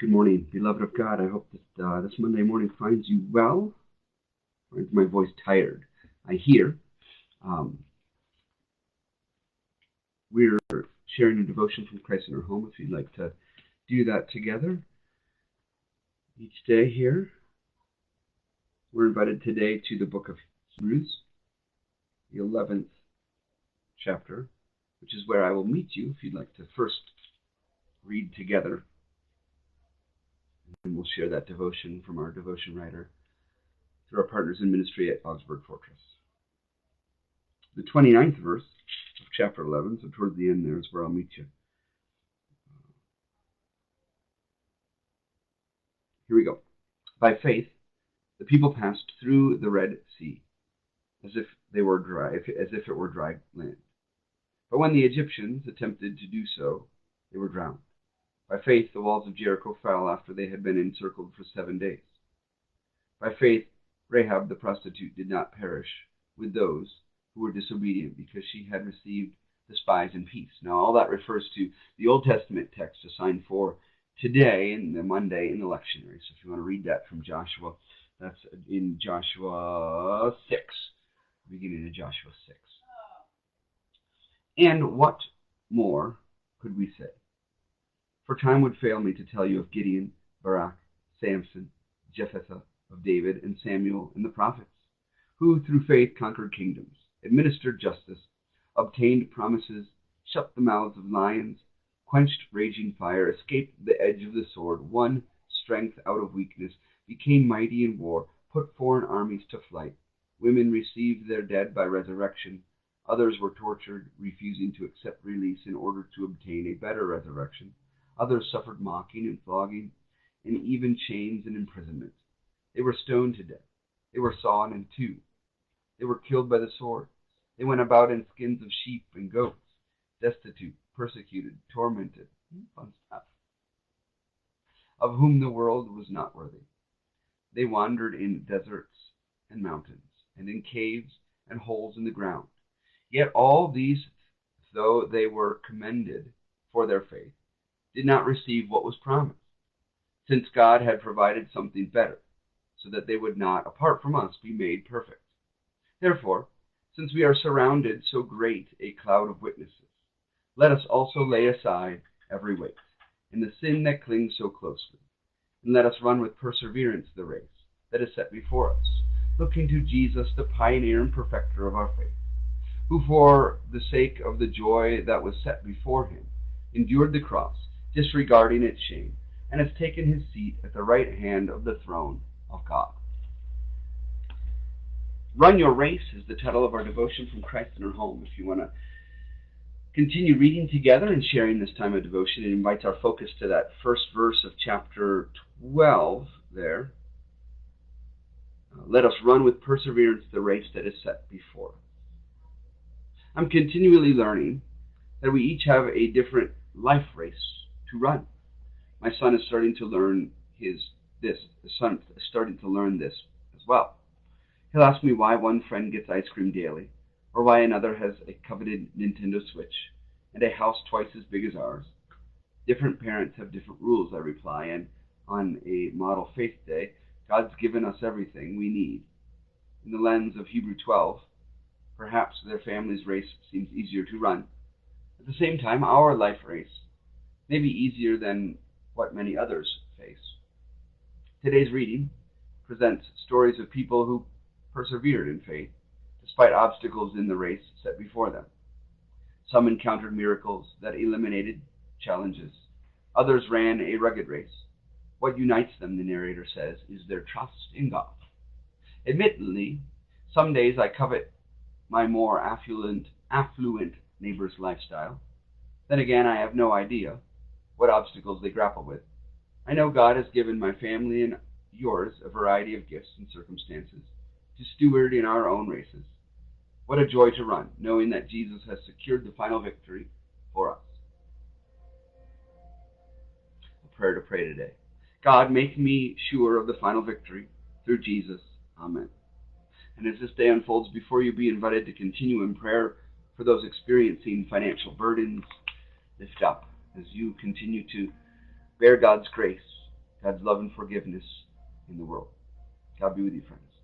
Good morning, beloved of God. I hope that this Monday morning finds you well. Finds my voice tired. I hear. Um, we're sharing a devotion from Christ in our home. If you'd like to do that together each day here, we're invited today to the book of Hebrews, the 11th chapter, which is where I will meet you if you'd like to first read together. And we'll share that devotion from our devotion writer through our partners in ministry at Augsburg Fortress. The 29th verse of chapter 11, so towards the end there is where I'll meet you. Here we go. By faith, the people passed through the Red Sea as if it were dry land. But when the Egyptians attempted to do so, they were drowned. By faith, the walls of Jericho fell after they had been encircled for 7 days. By faith, Rahab the prostitute did not perish with those who were disobedient because she had received the spies in peace. Now, all that refers to the Old Testament text assigned for today and the Monday in the lectionary. So if you want to read that from Joshua, that's in Joshua 6, beginning of Joshua 6. And what more could we say? For time would fail me to tell you of Gideon, Barak, Samson, Jephthah, of David and Samuel and the prophets, who through faith conquered kingdoms, administered justice, obtained promises, shut the mouths of lions, quenched raging fire, escaped the edge of the sword, won strength out of weakness, became mighty in war, put foreign armies to flight. Women received their dead by resurrection. Others were tortured, refusing to accept release in order to obtain a better resurrection. Others suffered mocking and flogging, and even chains and imprisonment. They were stoned to death. They were sawn in two. They were killed by the sword. They went about in skins of sheep and goats, destitute, persecuted, tormented, fun stuff, of whom the world was not worthy. They wandered in deserts and mountains, and in caves and holes in the ground. Yet all these, though they were commended for their faith, did not receive what was promised, since God had provided something better, so that they would not, apart from us, be made perfect. Therefore, since we are surrounded so great a cloud of witnesses, let us also lay aside every weight, and the sin that clings so closely, and let us run with perseverance the race that is set before us, looking to Jesus, the pioneer and perfecter of our faith, who for the sake of the joy that was set before him endured the cross, disregarding its shame, and has taken his seat at the right hand of the throne of God. Run Your Race is the title of our devotion from Christ in Our Home. If you want to continue reading together and sharing this time of devotion, it invites our focus to that first verse of chapter 12 there. Let us run with perseverance the race that is set before us. I'm continually learning that we each have a different life race to run. My son is starting to learn this as well. He'll ask me why one friend gets ice cream daily, or why another has a coveted Nintendo Switch and a house twice as big as ours. Different parents have different rules, I reply, and on a model faith day, God's given us everything we need. In the lens of Hebrew 12, perhaps their family's race seems easier to run. At the same time, our life race may be easier than what many others face. Today's reading presents stories of people who persevered in faith despite obstacles in the race set before them. Some encountered miracles that eliminated challenges. Others ran a rugged race. What unites them, the narrator says, is their trust in God. Admittedly, some days I covet my more affluent neighbor's lifestyle. Then again, I have no idea what obstacles they grapple with. I know God has given my family and yours a variety of gifts and circumstances to steward in our own races. What a joy to run, knowing that Jesus has secured the final victory for us. A prayer to pray today. God, make me sure of the final victory through Jesus. Amen. And as this day unfolds before you, be invited to continue in prayer for those experiencing financial burdens. Lift up as you continue to bear God's grace God's love and forgiveness in the world. God be with you, friends.